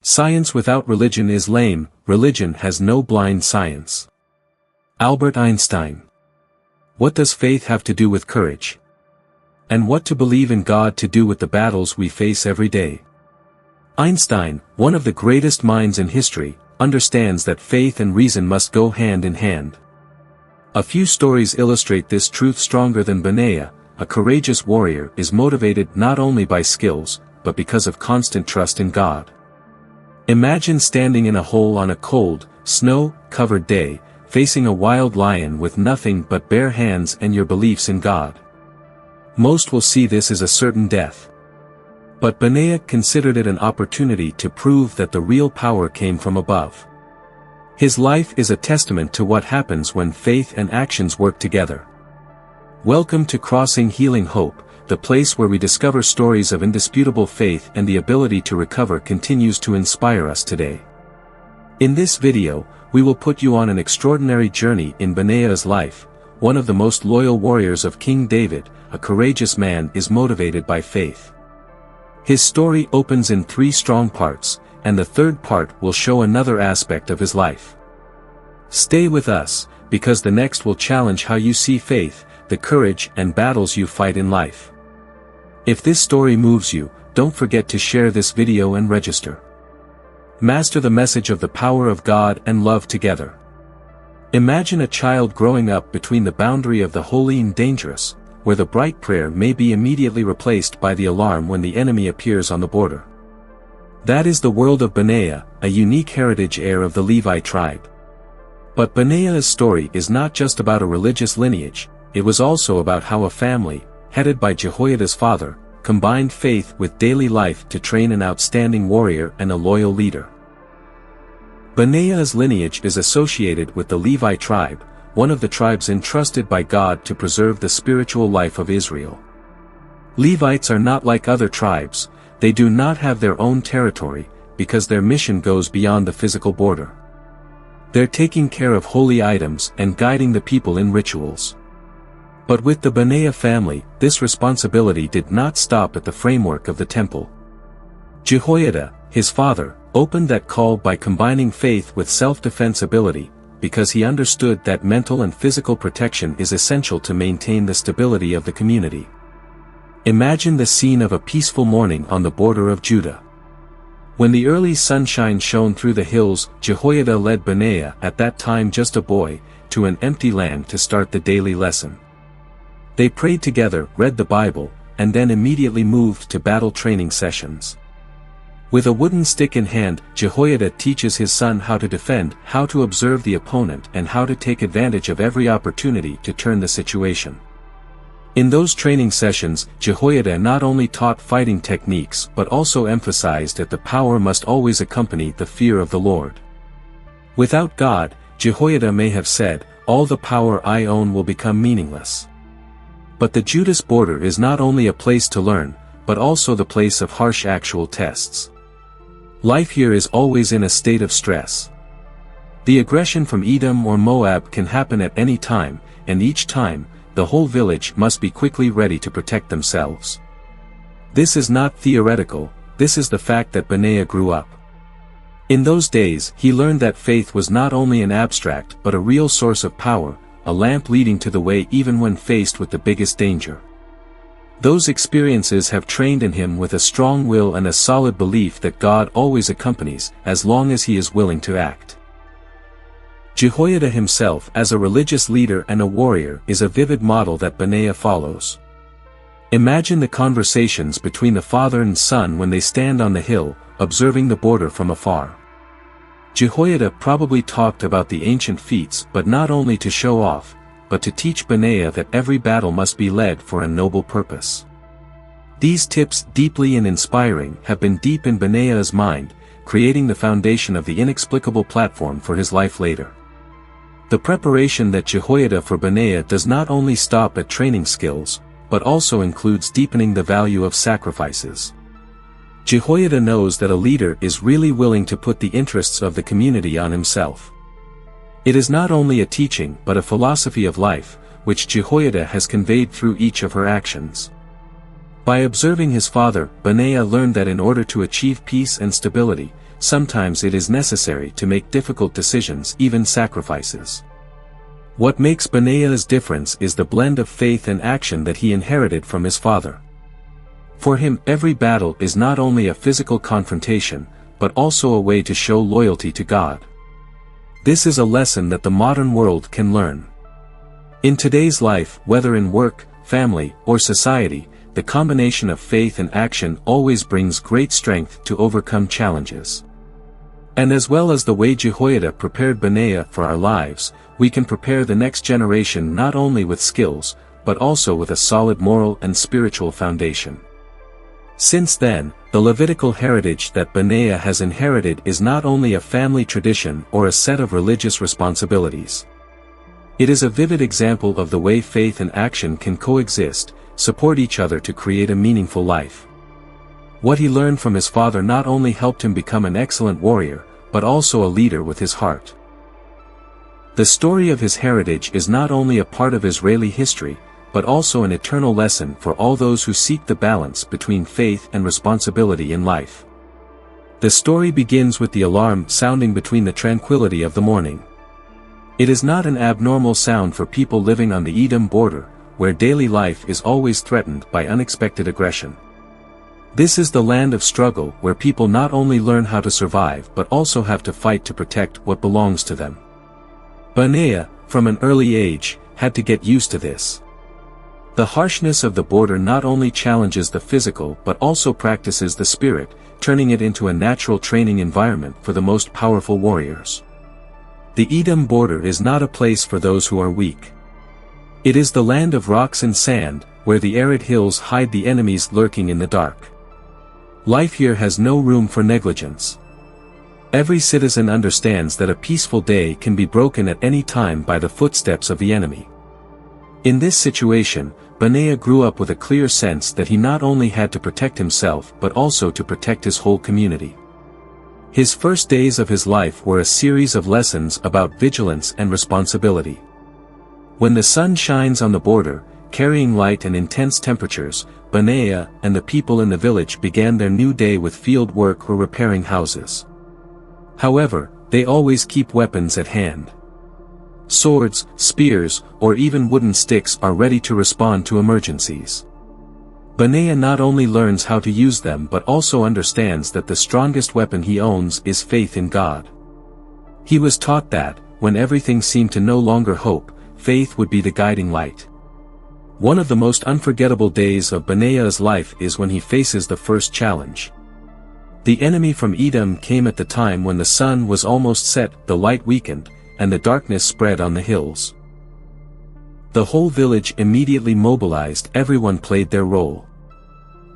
Science without religion is lame, religion has no blind science. Albert Einstein. What does faith have to do with courage? And what to believe in God to do with the battles we face every day? Einstein, one of the greatest minds in history, understands that faith and reason must go hand in hand. A few stories illustrate this truth stronger than Benaiah. A courageous warrior is motivated not only by skills, but because of constant trust in God. Imagine standing in a hole on a cold, snow-covered day, facing a wild lion with nothing but bare hands and your beliefs in God. Most will see this as a certain death. But Benaiah considered it an opportunity to prove that the real power came from above. His life is a testament to what happens when faith and actions work together. Welcome to Crossing Healing Hope, the place where we discover stories of indisputable faith and the ability to recover continues to inspire us today. In this video, we will put you on an extraordinary journey in Benaiah's life. One of the most loyal warriors of King David, a courageous man, is motivated by faith. His story opens in 3 strong parts, and the third part will show another aspect of his life. Stay with us, because the next will challenge how you see faith, the courage and battles you fight in life. If this story moves you, don't forget to share this video and register. Master the message of the power of God and love together. Imagine a child growing up between the boundary of the holy and dangerous, where the bright prayer may be immediately replaced by the alarm when the enemy appears on the border. That is the world of Benaiah, a unique heritage heir of the Levi tribe. But Benaiah's story is not just about a religious lineage, it was also about how a family, headed by Jehoiada's father, combined faith with daily life to train an outstanding warrior and a loyal leader. Benaiah's lineage is associated with the Levi tribe, one of the tribes entrusted by God to preserve the spiritual life of Israel. Levites are not like other tribes, they do not have their own territory, because their mission goes beyond the physical border. They're taking care of holy items and guiding the people in rituals. But with the Benaiah family, this responsibility did not stop at the framework of the temple. Jehoiada, his father, opened that call by combining faith with self-defense ability, because he understood that mental and physical protection is essential to maintain the stability of the community. Imagine the scene of a peaceful morning on the border of Judah. When the early sunshine shone through the hills, Jehoiada led Benaiah, at that time just a boy, to an empty land to start the daily lesson. They prayed together, read the Bible, and then immediately moved to battle training sessions. With a wooden stick in hand, Jehoiada teaches his son how to defend, how to observe the opponent, and how to take advantage of every opportunity to turn the situation. In those training sessions, Jehoiada not only taught fighting techniques but also emphasized that the power must always accompany the fear of the Lord. Without God, Jehoiada may have said, "All the power I own will become meaningless." But the Judah's border is not only a place to learn, but also the place of harsh actual tests. Life here is always in a state of stress. The aggression from Edom or Moab can happen at any time, and each time, the whole village must be quickly ready to protect themselves. This is not theoretical, this is the fact that Benaiah grew up. In those days, he learned that faith was not only an abstract but a real source of power, a lamp leading to the way even when faced with the biggest danger. Those experiences have trained in him with a strong will and a solid belief that God always accompanies, as long as he is willing to act. Jehoiada himself, as a religious leader and a warrior, is a vivid model that Benaiah follows. Imagine the conversations between the father and son when they stand on the hill, observing the border from afar. Jehoiada probably talked about the ancient feats, but not only to show off, but to teach Benaiah that every battle must be led for a noble purpose. These tips, deeply and inspiring, have been deep in Benaiah's mind, creating the foundation of the inexplicable platform for his life later. The preparation that Jehoiada for Benaiah does not only stop at training skills, but also includes deepening the value of sacrifices. Jehoiada knows that a leader is really willing to put the interests of the community on himself. It is not only a teaching but a philosophy of life, which Jehoiada has conveyed through each of her actions. By observing his father, Benaiah learned that in order to achieve peace and stability, sometimes it is necessary to make difficult decisions, even sacrifices. What makes Benaiah's difference is the blend of faith and action that he inherited from his father. For him, every battle is not only a physical confrontation, but also a way to show loyalty to God. This is a lesson that the modern world can learn. In today's life, whether in work, family, or society, the combination of faith and action always brings great strength to overcome challenges. And as well as the way Jehoiada prepared Benaiah for our lives, we can prepare the next generation not only with skills, but also with a solid moral and spiritual foundation. Since then, the Levitical heritage that Benaiah has inherited is not only a family tradition or a set of religious responsibilities. It is a vivid example of the way faith and action can coexist, support each other to create a meaningful life. What he learned from his father not only helped him become an excellent warrior, but also a leader with his heart. The story of his heritage is not only a part of Israeli history, but also an eternal lesson for all those who seek the balance between faith and responsibility in life. The story begins with the alarm sounding between the tranquility of the morning. It is not an abnormal sound for people living on the Edom border, where daily life is always threatened by unexpected aggression. This is the land of struggle where people not only learn how to survive but also have to fight to protect what belongs to them. Benaiah, from an early age, had to get used to this. The harshness of the border not only challenges the physical but also practices the spirit, turning it into a natural training environment for the most powerful warriors. The Edom border is not a place for those who are weak. It is the land of rocks and sand, where the arid hills hide the enemies lurking in the dark. Life here has no room for negligence. Every citizen understands that a peaceful day can be broken at any time by the footsteps of the enemy. In this situation, Benaiah grew up with a clear sense that he not only had to protect himself but also to protect his whole community. His first days of his life were a series of lessons about vigilance and responsibility. When the sun shines on the border, carrying light and intense temperatures, Benaiah and the people in the village began their new day with field work or repairing houses. However, they always keep weapons at hand. Swords, spears, or even wooden sticks are ready to respond to emergencies. Benaiah not only learns how to use them but also understands that the strongest weapon he owns is faith in God. He was taught that, when everything seemed to no longer hope, faith would be the guiding light. One of the most unforgettable days of Benaiah's life is when he faces the first challenge. The enemy from Edom came at the time when the sun was almost set, the light weakened, and the darkness spread on the hills. The whole village immediately mobilized. Everyone played their role.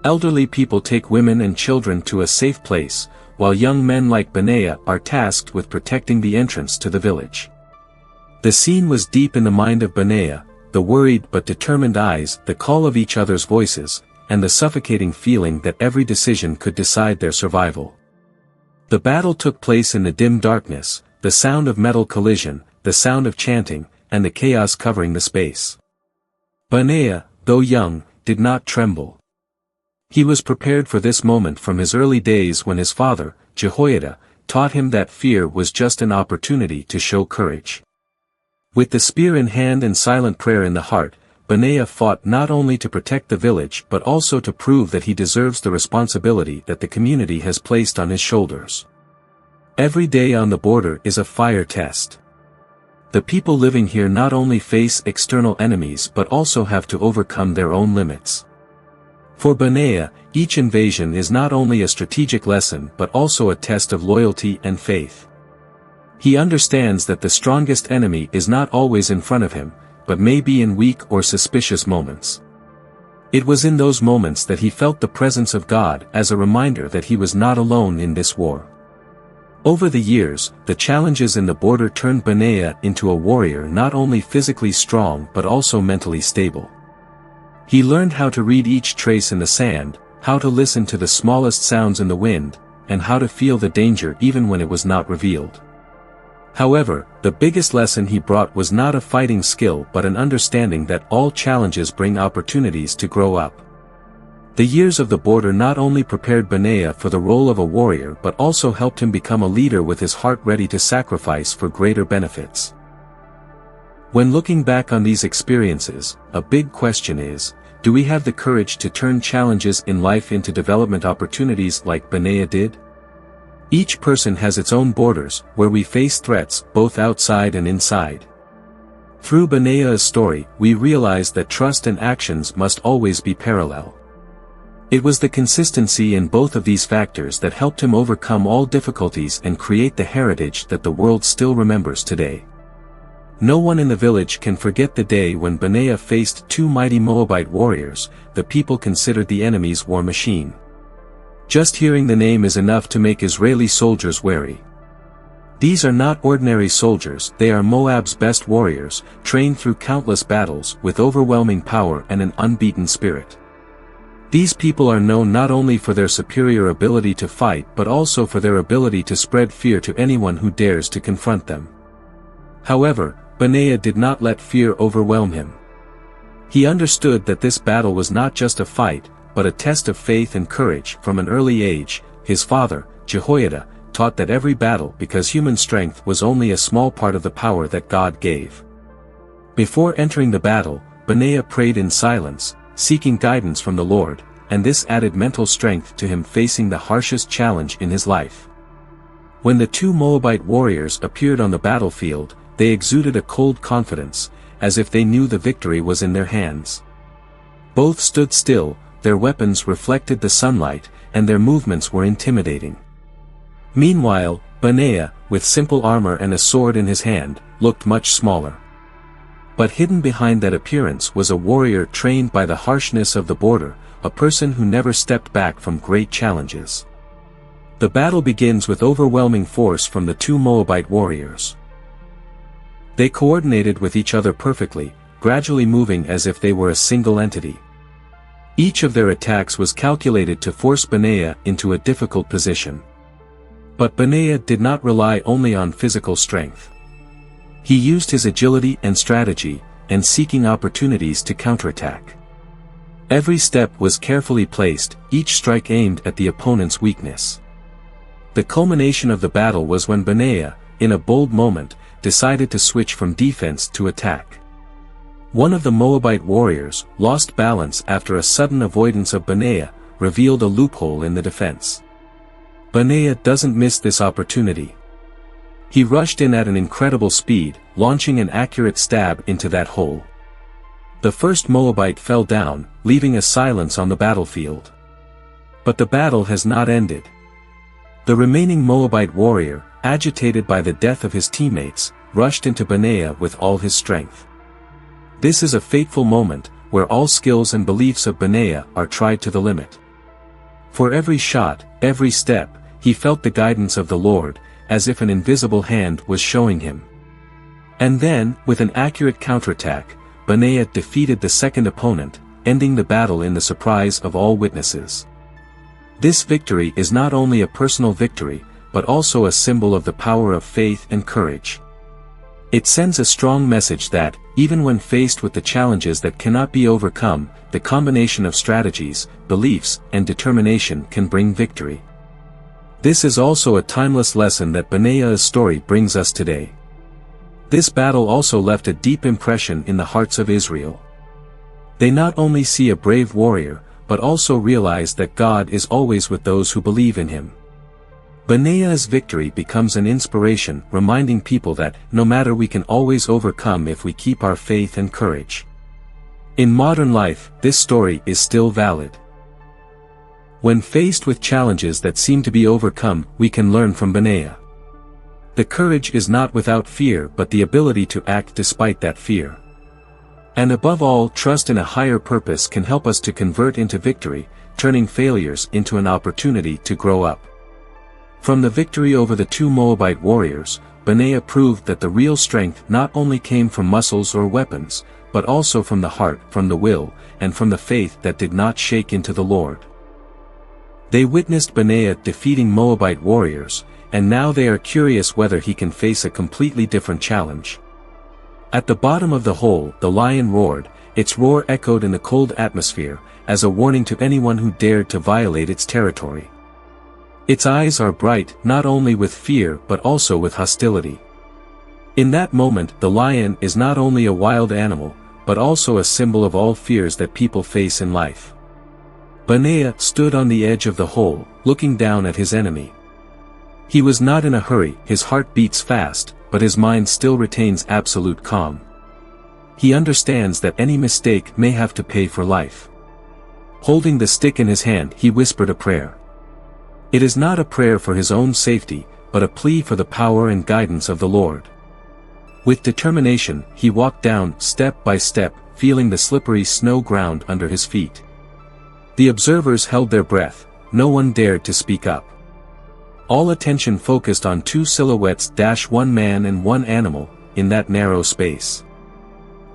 Elderly people take women and children to a safe place, while young men like Benaiah are tasked with protecting the entrance to the village. The scene was deep in the mind of Benaiah, the worried but determined eyes, the call of each other's voices, and the suffocating feeling that every decision could decide their survival. The battle took place in the dim darkness, the sound of metal collision, the sound of chanting, and the chaos covering the space. Benaiah, though young, did not tremble. He was prepared for this moment from his early days when his father, Jehoiada, taught him that fear was just an opportunity to show courage. With the spear in hand and silent prayer in the heart, Benaiah fought not only to protect the village but also to prove that he deserves the responsibility that the community has placed on his shoulders. Every day on the border is a fire test. The people living here not only face external enemies but also have to overcome their own limits. For Benaiah, each invasion is not only a strategic lesson but also a test of loyalty and faith. He understands that the strongest enemy is not always in front of him, but may be in weak or suspicious moments. It was in those moments that he felt the presence of God as a reminder that he was not alone in this war. Over the years, the challenges in the border turned Benaiah into a warrior not only physically strong but also mentally stable. He learned how to read each trace in the sand, how to listen to the smallest sounds in the wind, and how to feel the danger even when it was not revealed. However, the biggest lesson he brought was not a fighting skill but an understanding that all challenges bring opportunities to grow up. The years of the border not only prepared Benaiah for the role of a warrior but also helped him become a leader with his heart ready to sacrifice for greater benefits. When looking back on these experiences, a big question is, do we have the courage to turn challenges in life into development opportunities like Benaiah did? Each person has its own borders, where we face threats both outside and inside. Through Benaiah's story, we realize that trust and actions must always be parallel. It was the consistency in both of these factors that helped him overcome all difficulties and create the heritage that the world still remembers today. No one in the village can forget the day when Benaiah faced two mighty Moabite warriors, the people considered the enemy's war machine. Just hearing the name is enough to make Israeli soldiers wary. These are not ordinary soldiers, they are Moab's best warriors, trained through countless battles with overwhelming power and an unbeaten spirit. These people are known not only for their superior ability to fight but also for their ability to spread fear to anyone who dares to confront them. However, Benaiah did not let fear overwhelm him. He understood that this battle was not just a fight, but a test of faith and courage. From an early age, his father, Jehoiada, taught that every battle because human strength was only a small part of the power that God gave. Before entering the battle, Benaiah prayed in silence, seeking guidance from the Lord, and this added mental strength to him facing the harshest challenge in his life. When the two Moabite warriors appeared on the battlefield, they exuded a cold confidence, as if they knew the victory was in their hands. Both stood still, their weapons reflected the sunlight, and their movements were intimidating. Meanwhile, Benaiah, with simple armor and a sword in his hand, looked much smaller. But hidden behind that appearance was a warrior trained by the harshness of the border, a person who never stepped back from great challenges. The battle begins with overwhelming force from the two Moabite warriors. They coordinated with each other perfectly, gradually moving as if they were a single entity. Each of their attacks was calculated to force Benaiah into a difficult position. But Benaiah did not rely only on physical strength. He used his agility and strategy, and seeking opportunities to counterattack. Every step was carefully placed, each strike aimed at the opponent's weakness. The culmination of the battle was when Benaiah, in a bold moment, decided to switch from defense to attack. One of the Moabite warriors, lost balance after a sudden avoidance of Benaiah, revealed a loophole in the defense. Benaiah doesn't miss this opportunity. He rushed in at an incredible speed, launching an accurate stab into that hole. The first Moabite fell down, leaving a silence on the battlefield. But the battle has not ended. The remaining Moabite warrior, agitated by the death of his teammates, rushed into Benaiah with all his strength. This is a fateful moment, where all skills and beliefs of Benaiah are tried to the limit. For every shot, every step, he felt the guidance of the Lord, as if an invisible hand was showing him. And then, with an accurate counterattack, Benaiah defeated the second opponent, ending the battle in the surprise of all witnesses. This victory is not only a personal victory, but also a symbol of the power of faith and courage. It sends a strong message that, even when faced with the challenges that cannot be overcome, the combination of strategies, beliefs, and determination can bring victory. This is also a timeless lesson that Benaiah's story brings us today. This battle also left a deep impression in the hearts of Israel. They not only see a brave warrior, but also realize that God is always with those who believe in him. Benaiah's victory becomes an inspiration, reminding people that, no matter, we can always overcome if we keep our faith and courage. In modern life, this story is still valid. When faced with challenges that seem to be overcome, we can learn from Benaiah. The courage is not without fear but the ability to act despite that fear. And above all, trust in a higher purpose can help us to convert into victory, turning failures into an opportunity to grow up. From the victory over the two Moabite warriors, Benaiah proved that the real strength not only came from muscles or weapons, but also from the heart, from the will, and from the faith that did not shake into the Lord. They witnessed Benaiah defeating Moabite warriors, and now they are curious whether he can face a completely different challenge. At the bottom of the hole, the lion roared, its roar echoed in the cold atmosphere, as a warning to anyone who dared to violate its territory. Its eyes are bright not only with fear but also with hostility. In that moment, the lion is not only a wild animal, but also a symbol of all fears that people face in life. Benaiah stood on the edge of the hole, looking down at his enemy. He was not in a hurry, his heart beats fast, but his mind still retains absolute calm. He understands that any mistake may have to pay for life. Holding the stick in his hand, he whispered a prayer. It is not a prayer for his own safety, but a plea for the power and guidance of the Lord. With determination, he walked down, step by step, feeling the slippery snow ground under his feet. The observers held their breath, no one dared to speak up. All attention focused on two silhouettes, one man and one animal, in that narrow space.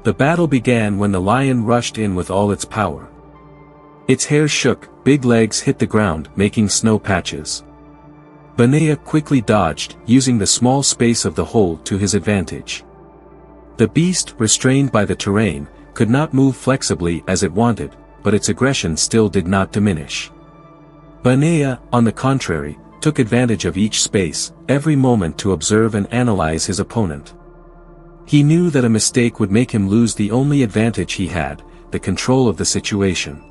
The battle began when the lion rushed in with all its power. Its hair shook, big legs hit the ground, making snow patches. Benaiah quickly dodged, using the small space of the hole to his advantage. The beast, restrained by the terrain, could not move flexibly as it wanted, but its aggression still did not diminish. Benaiah, on the contrary, took advantage of each space, every moment to observe and analyze his opponent. He knew that a mistake would make him lose the only advantage he had, the control of the situation.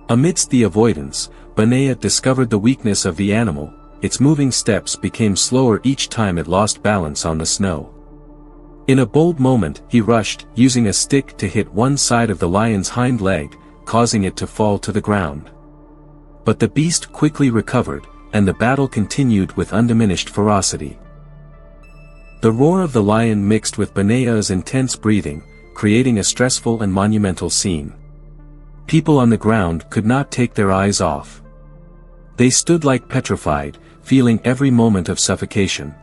Amidst the avoidance, Benaiah discovered the weakness of the animal. Its moving steps became slower each time it lost balance on the snow. In a bold moment, he rushed, using a stick to hit one side of the lion's hind leg, causing it to fall to the ground. But the beast quickly recovered, and the battle continued with undiminished ferocity. The roar of the lion mixed with Benaiah's intense breathing, creating a stressful and monumental scene. People on the ground could not take their eyes off. They stood like petrified, feeling every moment of suffocation.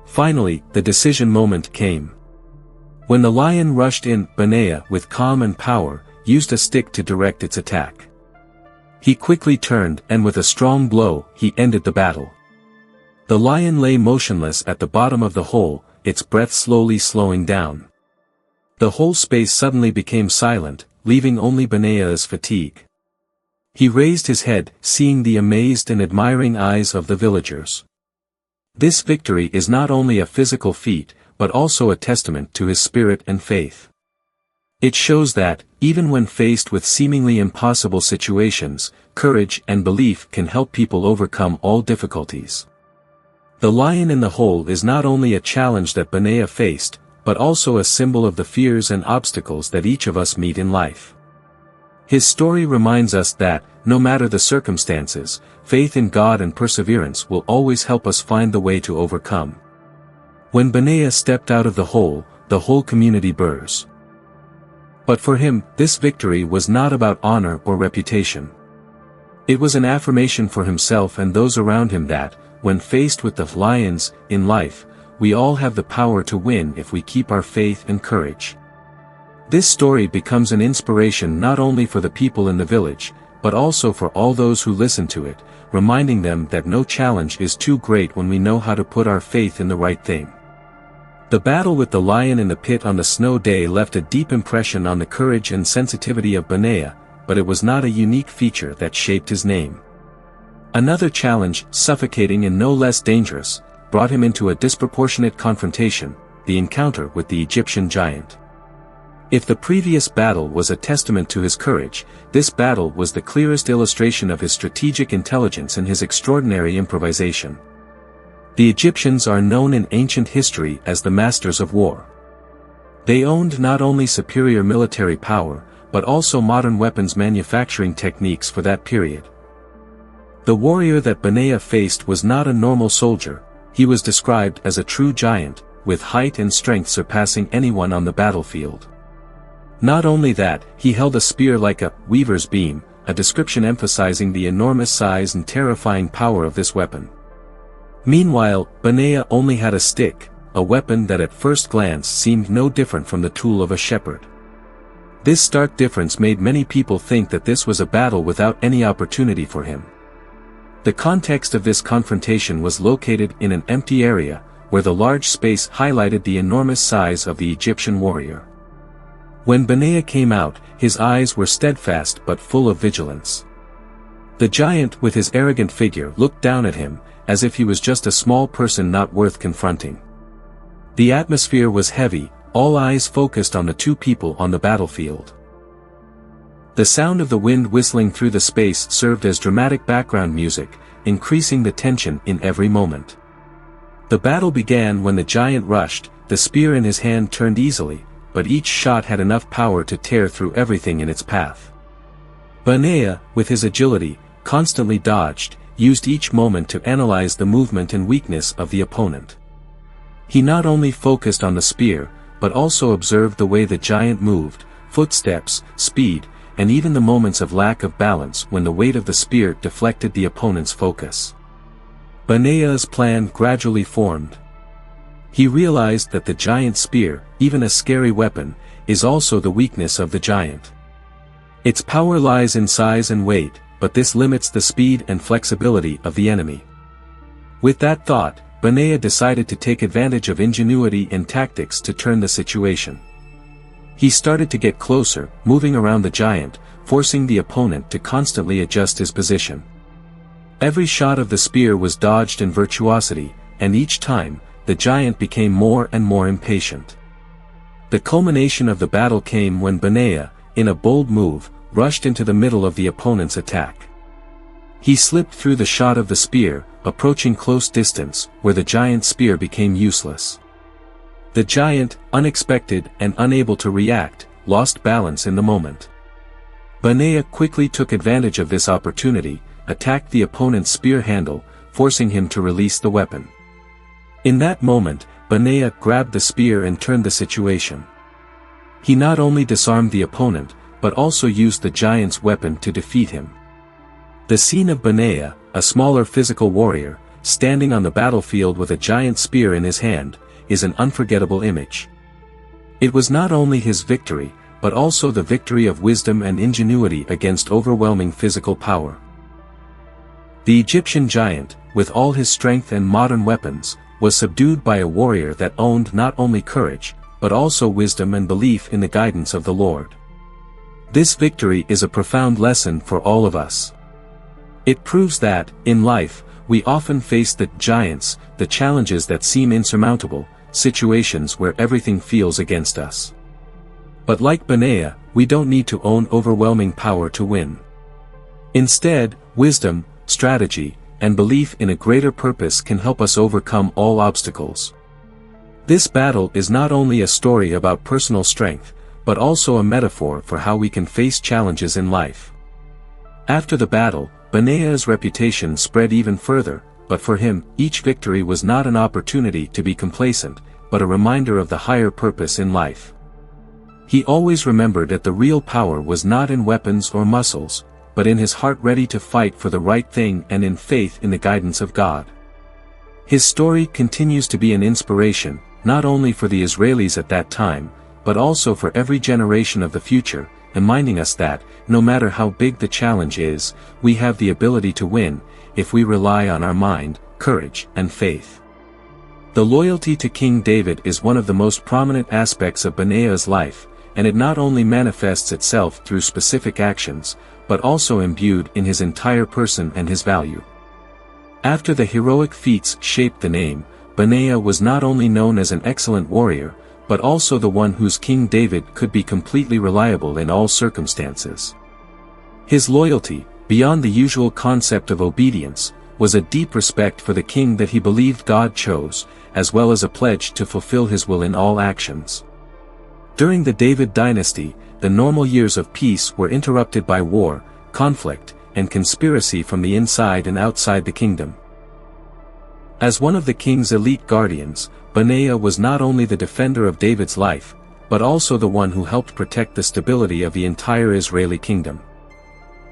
Finally, the decision moment came. When the lion rushed in, Benaiah, with calm and power, used a stick to direct its attack. He quickly turned, and with a strong blow, he ended the battle. The lion lay motionless at the bottom of the hole, its breath slowly slowing down. The whole space suddenly became silent, leaving only Benaiah's fatigue. He raised his head, seeing the amazed and admiring eyes of the villagers. This victory is not only a physical feat, but also a testament to his spirit and faith. It shows that, even when faced with seemingly impossible situations, courage and belief can help people overcome all difficulties. The lion in the hole is not only a challenge that Benaiah faced, but also a symbol of the fears and obstacles that each of us meet in life. His story reminds us that, no matter the circumstances, faith in God and perseverance will always help us find the way to overcome. When Benaiah stepped out of the whole community burst. But for him, this victory was not about honor or reputation. It was an affirmation for himself and those around him that, when faced with the lions in life, we all have the power to win if we keep our faith and courage. This story becomes an inspiration not only for the people in the village, but also for all those who listen to it, reminding them that no challenge is too great when we know how to put our faith in the right thing. The battle with the lion in the pit on the snow day left a deep impression on the courage and sensitivity of Benaiah, but it was not a unique feature that shaped his name. Another challenge, suffocating and no less dangerous, brought him into a disproportionate confrontation, the encounter with the Egyptian giant. If the previous battle was a testament to his courage, this battle was the clearest illustration of his strategic intelligence and his extraordinary improvisation. The Egyptians are known in ancient history as the masters of war. They owned not only superior military power, but also modern weapons manufacturing techniques for that period. The warrior that Benaiah faced was not a normal soldier, he was described as a true giant, with height and strength surpassing anyone on the battlefield. Not only that, he held a spear like a weaver's beam, a description emphasizing the enormous size and terrifying power of this weapon. Meanwhile, Benaiah only had a stick, a weapon that at first glance seemed no different from the tool of a shepherd. This stark difference made many people think that this was a battle without any opportunity for him. The context of this confrontation was located in an empty area, where the large space highlighted the enormous size of the Egyptian warrior. When Benaiah came out, his eyes were steadfast but full of vigilance. The giant with his arrogant figure looked down at him, as if he was just a small person not worth confronting. The atmosphere was heavy, all eyes focused on the two people on the battlefield. The sound of the wind whistling through the space served as dramatic background music, increasing the tension in every moment. The battle began when the giant rushed, the spear in his hand turned easily, but each shot had enough power to tear through everything in its path. Benaiah, with his agility, constantly dodged, used each moment to analyze the movement and weakness of the opponent. He not only focused on the spear, but also observed the way the giant moved, footsteps, speed, and even the moments of lack of balance when the weight of the spear deflected the opponent's focus. Benaiah's plan gradually formed. He realized that the giant's spear, even a scary weapon, is also the weakness of the giant. Its power lies in size and weight, but this limits the speed and flexibility of the enemy. With that thought, Benaiah decided to take advantage of ingenuity and tactics to turn the situation. He started to get closer, moving around the giant, forcing the opponent to constantly adjust his position. Every shot of the spear was dodged in virtuosity, and each time, the giant became more and more impatient. The culmination of the battle came when Benaiah, in a bold move, rushed into the middle of the opponent's attack. He slipped through the shot of the spear, approaching close distance, where the giant's spear became useless. The giant, unexpected and unable to react, lost balance in the moment. Benaiah quickly took advantage of this opportunity, attacked the opponent's spear handle, forcing him to release the weapon. In that moment, Benaiah grabbed the spear and turned the situation. He not only disarmed the opponent, but also used the giant's weapon to defeat him. The scene of Benaiah, a smaller physical warrior, standing on the battlefield with a giant spear in his hand, is an unforgettable image. It was not only his victory, but also the victory of wisdom and ingenuity against overwhelming physical power. The Egyptian giant, with all his strength and modern weapons, was subdued by a warrior that owned not only courage, but also wisdom and belief in the guidance of the Lord. This victory is a profound lesson for all of us. It proves that, in life, we often face the giants, the challenges that seem insurmountable, situations where everything feels against us. But like Benaiah, we don't need to own overwhelming power to win. Instead, wisdom, strategy, and belief in a greater purpose can help us overcome all obstacles. This battle is not only a story about personal strength, but also a metaphor for how we can face challenges in life. After the battle, Benaiah's reputation spread even further, but for him, each victory was not an opportunity to be complacent, but a reminder of the higher purpose in life. He always remembered that the real power was not in weapons or muscles, but in his heart ready to fight for the right thing and in faith in the guidance of God. His story continues to be an inspiration, not only for the Israelis at that time, but also for every generation of the future, reminding us that, no matter how big the challenge is, we have the ability to win, if we rely on our mind, courage, and faith. The loyalty to King David is one of the most prominent aspects of Benaiah's life, and it not only manifests itself through specific actions, but also imbued in his entire person and his value. After the heroic feats shaped the name, Benaiah was not only known as an excellent warrior, but also the one whose King David could be completely reliable in all circumstances. His loyalty, beyond the usual concept of obedience, was a deep respect for the king that he believed God chose, as well as a pledge to fulfill his will in all actions. During the David dynasty, the normal years of peace were interrupted by war, conflict, and conspiracy from the inside and outside the kingdom. As one of the king's elite guardians, Benaiah was not only the defender of David's life, but also the one who helped protect the stability of the entire Israeli kingdom.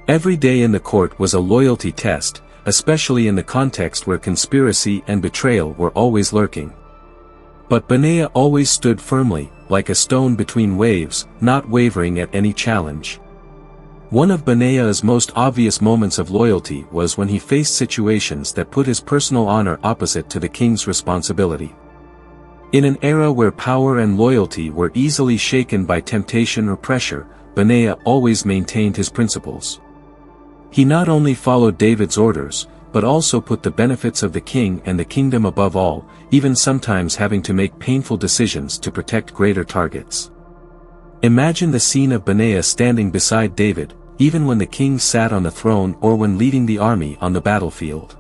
Every day in the court was a loyalty test, especially in the context where conspiracy and betrayal were always lurking. But Benaiah always stood firmly, like a stone between waves, not wavering at any challenge. One of Benaiah's most obvious moments of loyalty was when he faced situations that put his personal honor opposite to the king's responsibility. In an era where power and loyalty were easily shaken by temptation or pressure, Benaiah always maintained his principles. He not only followed David's orders, but also put the benefits of the king and the kingdom above all, even sometimes having to make painful decisions to protect greater targets. Imagine the scene of Benaiah standing beside David, even when the king sat on the throne or when leading the army on the battlefield.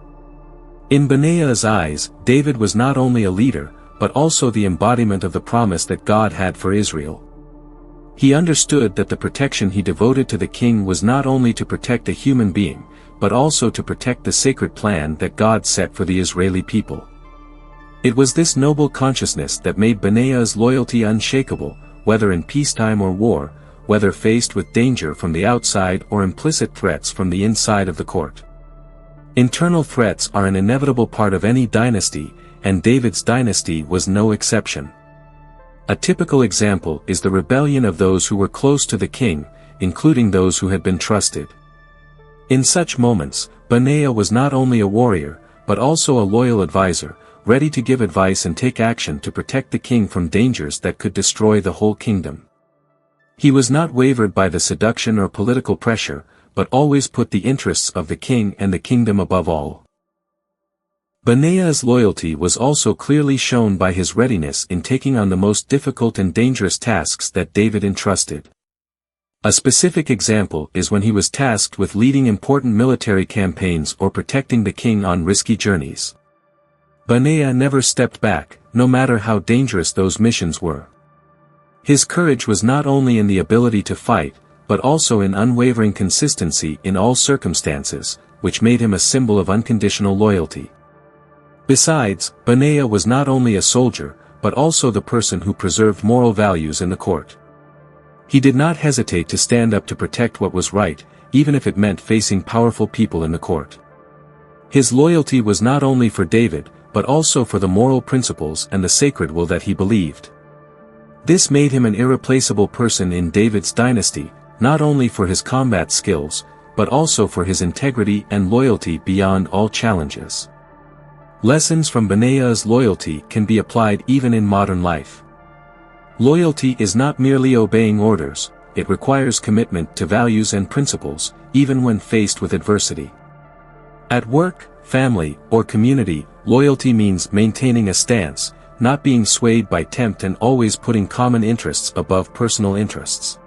In Benaiah's eyes, David was not only a leader, but also the embodiment of the promise that God had for Israel. He understood that the protection he devoted to the king was not only to protect a human being, but also to protect the sacred plan that God set for the Israeli people. It was this noble consciousness that made Benaiah's loyalty unshakable, whether in peacetime or war, whether faced with danger from the outside or implicit threats from the inside of the court. Internal threats are an inevitable part of any dynasty, and David's dynasty was no exception. A typical example is the rebellion of those who were close to the king, including those who had been trusted. In such moments, Benaiah was not only a warrior, but also a loyal advisor, ready to give advice and take action to protect the king from dangers that could destroy the whole kingdom. He was not wavered by the seduction or political pressure, but always put the interests of the king and the kingdom above all. Benaiah's loyalty was also clearly shown by his readiness in taking on the most difficult and dangerous tasks that David entrusted. A specific example is when he was tasked with leading important military campaigns or protecting the king on risky journeys. Benaiah never stepped back, no matter how dangerous those missions were. His courage was not only in the ability to fight, but also in unwavering consistency in all circumstances, which made him a symbol of unconditional loyalty. Besides, Benaiah was not only a soldier, but also the person who preserved moral values in the court. He did not hesitate to stand up to protect what was right, even if it meant facing powerful people in the court. His loyalty was not only for David, but also for the moral principles and the sacred will that he believed. This made him an irreplaceable person in David's dynasty, not only for his combat skills, but also for his integrity and loyalty beyond all challenges. Lessons from Benaiah's loyalty can be applied even in modern life. Loyalty is not merely obeying orders, it requires commitment to values and principles, even when faced with adversity. At work, family, or community, loyalty means maintaining a stance, not being swayed by tempt and always putting common interests above personal interests.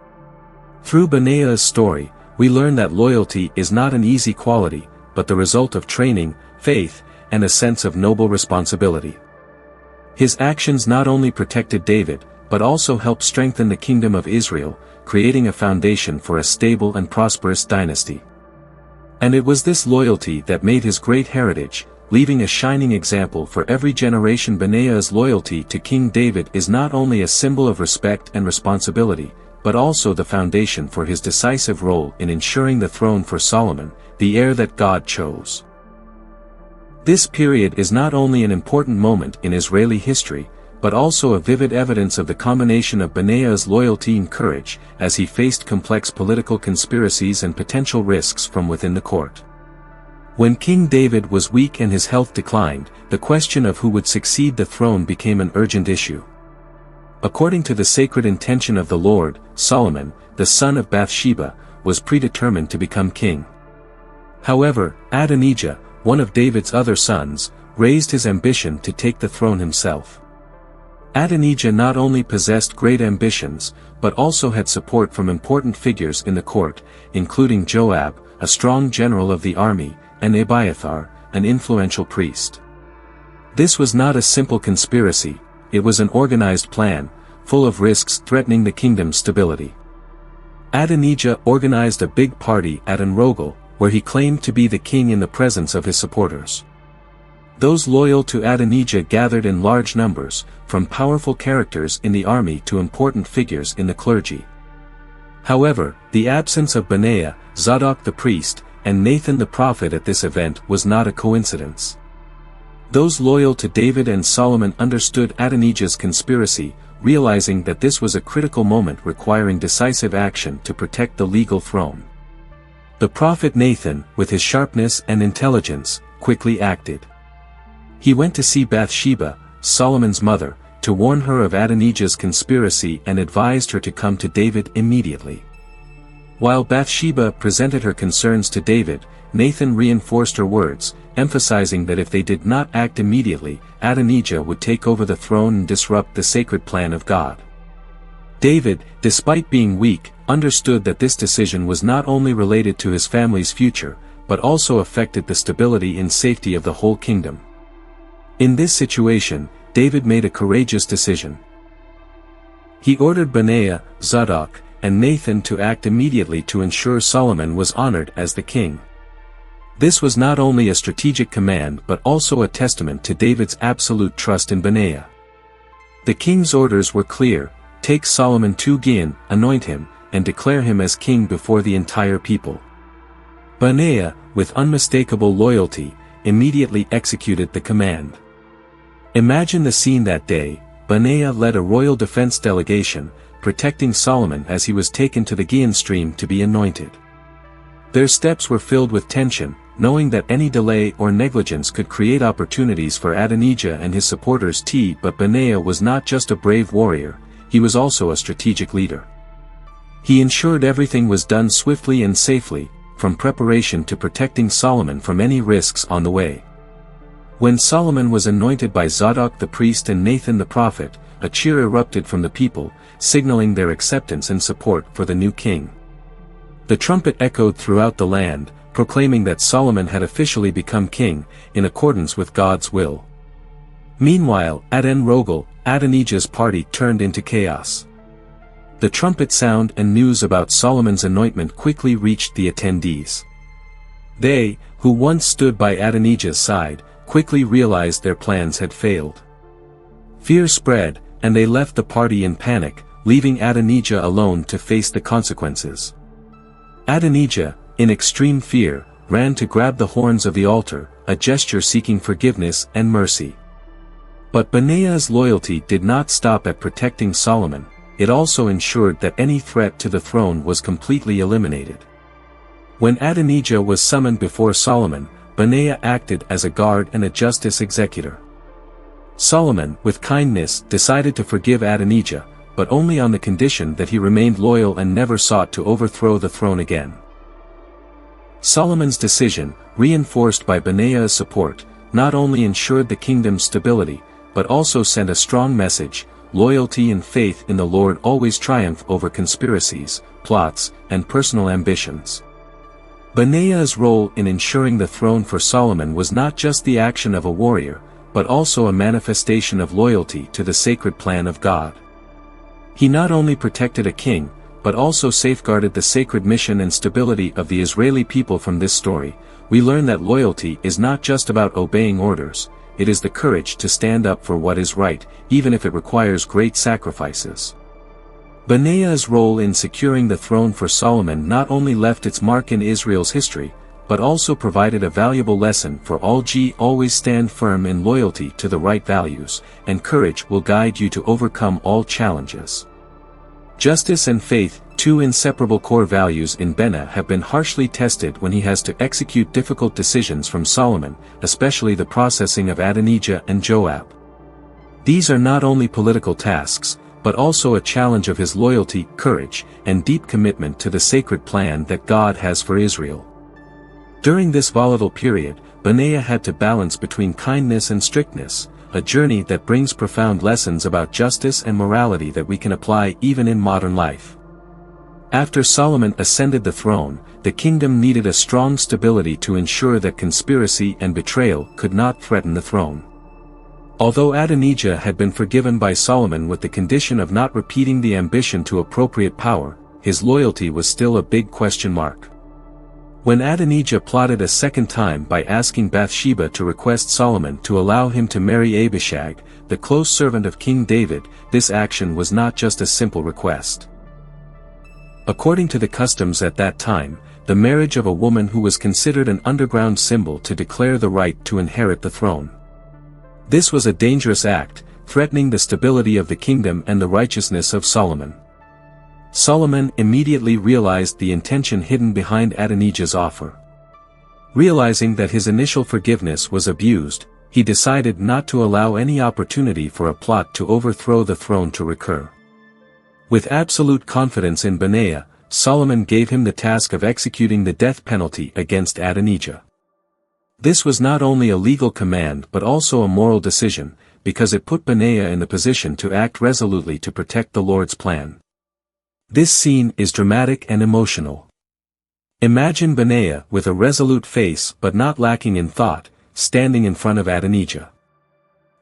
Through Benaiah's story, we learn that loyalty is not an easy quality, but the result of training, faith, and a sense of noble responsibility. His actions not only protected David, but also helped strengthen the kingdom of Israel, creating a foundation for a stable and prosperous dynasty. And it was this loyalty that made his great heritage, leaving a shining example for every generation. Benaiah's loyalty to King David is not only a symbol of respect and responsibility, but also the foundation for his decisive role in ensuring the throne for Solomon, the heir that God chose. This period is not only an important moment in Israeli history, but also a vivid evidence of the combination of Benaiah's loyalty and courage, as he faced complex political conspiracies and potential risks from within the court. When King David was weak and his health declined, the question of who would succeed the throne became an urgent issue. According to the sacred intention of the Lord, Solomon, the son of Bathsheba, was predetermined to become king. However, Adonijah, one of David's other sons, raised his ambition to take the throne himself. Adonijah not only possessed great ambitions, but also had support from important figures in the court, including Joab, a strong general of the army, and Abiathar, an influential priest. This was not a simple conspiracy, it was an organized plan, full of risks threatening the kingdom's stability. Adonijah organized a big party at Enrogel, where he claimed to be the king in the presence of his supporters. Those loyal to Adonijah gathered in large numbers, from powerful characters in the army to important figures in the clergy. However, the absence of Benaiah, Zadok the priest, and Nathan the prophet at this event was not a coincidence. Those loyal to David and Solomon understood Adonijah's conspiracy, realizing that this was a critical moment requiring decisive action to protect the legal throne. The prophet Nathan, with his sharpness and intelligence, quickly acted. He went to see Bathsheba, Solomon's mother, to warn her of Adonijah's conspiracy and advised her to come to David immediately. While Bathsheba presented her concerns to David, Nathan reinforced her words, emphasizing that if they did not act immediately, Adonijah would take over the throne and disrupt the sacred plan of God. David, despite being weak, understood that this decision was not only related to his family's future, but also affected the stability and safety of the whole kingdom. In this situation, David made a courageous decision. He ordered Benaiah, Zadok, and Nathan to act immediately to ensure Solomon was honored as the king. This was not only a strategic command but also a testament to David's absolute trust in Benaiah. The king's orders were clear: take Solomon to Gihon, anoint him, and declare him as king before the entire people. Benaiah, with unmistakable loyalty, immediately executed the command. Imagine the scene that day. Benaiah led a royal defense delegation, protecting Solomon as he was taken to the Gihon stream to be anointed. Their steps were filled with tension, knowing that any delay or negligence could create opportunities for Adonijah and his supporters. But Benaiah was not just a brave warrior, he was also a strategic leader. He ensured everything was done swiftly and safely, from preparation to protecting Solomon from any risks on the way. When Solomon was anointed by Zadok the priest and Nathan the prophet, a cheer erupted from the people, signaling their acceptance and support for the new king. The trumpet echoed throughout the land, proclaiming that Solomon had officially become king, in accordance with God's will. Meanwhile, at En Rogel, Adonijah's party turned into chaos. The trumpet sound and news about Solomon's anointment quickly reached the attendees. They, who once stood by Adonijah's side, quickly realized their plans had failed. Fear spread, and they left the party in panic, leaving Adonijah alone to face the consequences. Adonijah, in extreme fear, ran to grab the horns of the altar, a gesture seeking forgiveness and mercy. But Benaiah's loyalty did not stop at protecting Solomon, it also ensured that any threat to the throne was completely eliminated. When Adonijah was summoned before Solomon, Benaiah acted as a guard and a justice executor. Solomon, with kindness, decided to forgive Adonijah, but only on the condition that he remained loyal and never sought to overthrow the throne again. Solomon's decision, reinforced by Benaiah's support, not only ensured the kingdom's stability, but also sent a strong message: loyalty and faith in the Lord always triumph over conspiracies, plots, and personal ambitions. Benaiah's role in ensuring the throne for Solomon was not just the action of a warrior, but also a manifestation of loyalty to the sacred plan of God. He not only protected a king, but also safeguarded the sacred mission and stability of the Israeli people. From this story, we learn that loyalty is not just about obeying orders, it is the courage to stand up for what is right, even if it requires great sacrifices. Benaiah's role in securing the throne for Solomon not only left its mark in Israel's history, but also provided a valuable lesson for all. Always stand firm in loyalty to the right values, and courage will guide you to overcome all challenges. Justice and faith, two inseparable core values in Benaiah, have been harshly tested when he has to execute difficult decisions from Solomon, especially the processing of Adonijah and Joab. These are not only political tasks, but also a challenge of his loyalty, courage, and deep commitment to the sacred plan that God has for Israel. During this volatile period, Benaiah had to balance between kindness and strictness, a journey that brings profound lessons about justice and morality that we can apply even in modern life. After Solomon ascended the throne, the kingdom needed a strong stability to ensure that conspiracy and betrayal could not threaten the throne. Although Adonijah had been forgiven by Solomon with the condition of not repeating the ambition to appropriate power, his loyalty was still a big question mark. When Adonijah plotted a second time by asking Bathsheba to request Solomon to allow him to marry Abishag, the close servant of King David, this action was not just a simple request. According to the customs at that time, the marriage of a woman who was considered an underground symbol to declare the right to inherit the throne. This was a dangerous act, threatening the stability of the kingdom and the righteousness of Solomon. Solomon immediately realized the intention hidden behind Adonijah's offer. Realizing that his initial forgiveness was abused, he decided not to allow any opportunity for a plot to overthrow the throne to recur. With absolute confidence in Benaiah, Solomon gave him the task of executing the death penalty against Adonijah. This was not only a legal command but also a moral decision, because it put Benaiah in the position to act resolutely to protect the Lord's plan. This scene is dramatic and emotional. Imagine Benaiah with a resolute face but not lacking in thought, standing in front of Adonijah.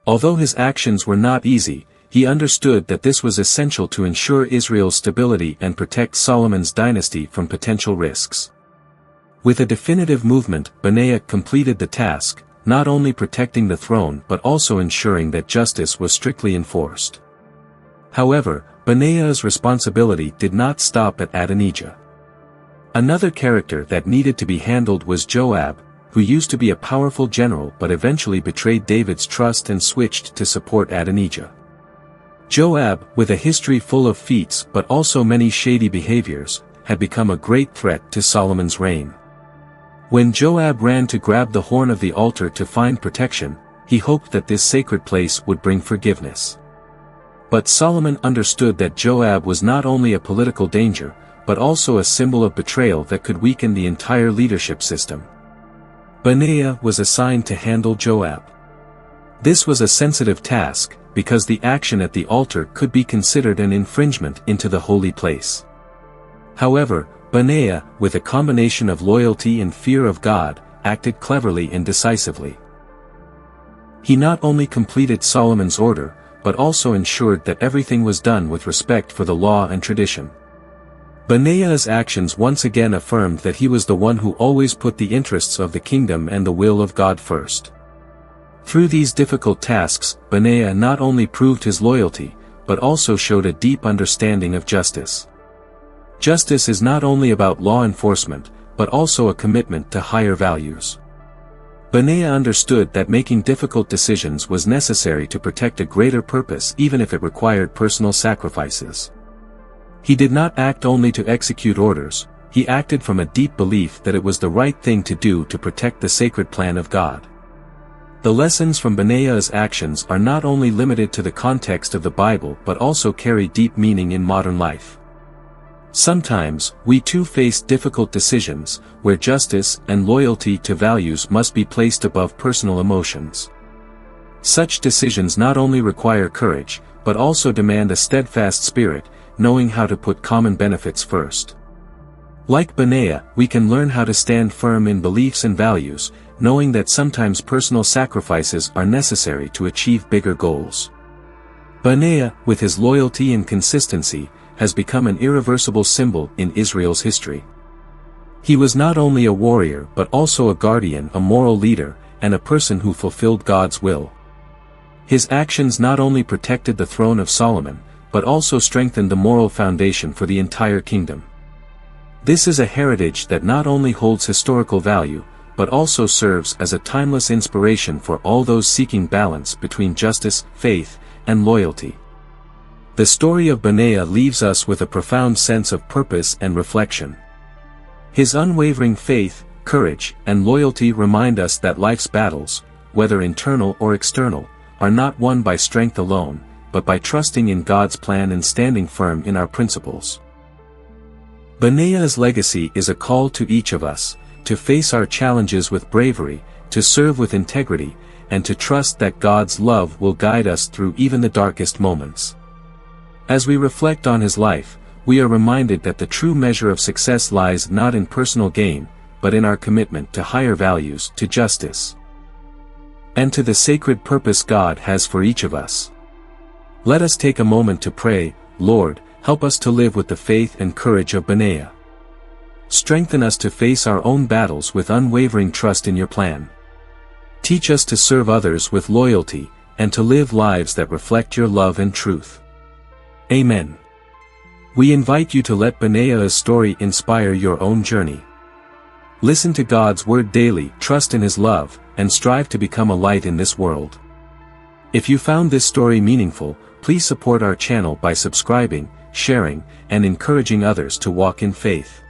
Although his actions were not easy, he understood that this was essential to ensure Israel's stability and protect Solomon's dynasty from potential risks. With a definitive movement, Benaiah completed the task, not only protecting the throne but also ensuring that justice was strictly enforced. However, Benaiah's responsibility did not stop at Adonijah. Another character that needed to be handled was Joab, who used to be a powerful general but eventually betrayed David's trust and switched to support Adonijah. Joab, with a history full of feats but also many shady behaviors, had become a great threat to Solomon's reign. When Joab ran to grab the horn of the altar to find protection, he hoped that this sacred place would bring forgiveness. But Solomon understood that Joab was not only a political danger, but also a symbol of betrayal that could weaken the entire leadership system. Benaiah was assigned to handle Joab. This was a sensitive task, because the action at the altar could be considered an infringement into the holy place. However, Benaiah, with a combination of loyalty and fear of God, acted cleverly and decisively. He not only completed Solomon's order, but also ensured that everything was done with respect for the law and tradition. Benaiah's actions once again affirmed that he was the one who always put the interests of the kingdom and the will of God first. Through these difficult tasks, Benaiah not only proved his loyalty, but also showed a deep understanding of justice. Justice is not only about law enforcement, but also a commitment to higher values. Benaiah understood that making difficult decisions was necessary to protect a greater purpose even if it required personal sacrifices. He did not act only to execute orders, he acted from a deep belief that it was the right thing to do to protect the sacred plan of God. The lessons from Benaiah's actions are not only limited to the context of the Bible but also carry deep meaning in modern life. Sometimes, we too face difficult decisions, where justice and loyalty to values must be placed above personal emotions. Such decisions not only require courage, but also demand a steadfast spirit, knowing how to put common benefits first. Like Benaiah, we can learn how to stand firm in beliefs and values, knowing that sometimes personal sacrifices are necessary to achieve bigger goals. Benaiah, with his loyalty and consistency, has become an irreversible symbol in Israel's history. He was not only a warrior but also a guardian, a moral leader, and a person who fulfilled God's will. His actions not only protected the throne of Solomon, but also strengthened the moral foundation for the entire kingdom. This is a heritage that not only holds historical value, but also serves as a timeless inspiration for all those seeking balance between justice, faith, and loyalty. The story of Benaiah leaves us with a profound sense of purpose and reflection. His unwavering faith, courage, and loyalty remind us that life's battles, whether internal or external, are not won by strength alone, but by trusting in God's plan and standing firm in our principles. Benaiah's legacy is a call to each of us, to face our challenges with bravery, to serve with integrity, and to trust that God's love will guide us through even the darkest moments. As we reflect on his life, we are reminded that the true measure of success lies not in personal gain, but in our commitment to higher values, to justice, and to the sacred purpose God has for each of us. Let us take a moment to pray, Lord, help us to live with the faith and courage of Benaiah. Strengthen us to face our own battles with unwavering trust in your plan. Teach us to serve others with loyalty, and to live lives that reflect your love and truth. Amen. We invite you to let Benaiah's story inspire your own journey. Listen to God's word daily, trust in his love, and strive to become a light in this world. If you found this story meaningful, please support our channel by subscribing, sharing, and encouraging others to walk in faith.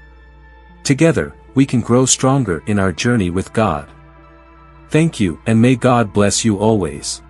Together, we can grow stronger in our journey with God. Thank you, and may God bless you always.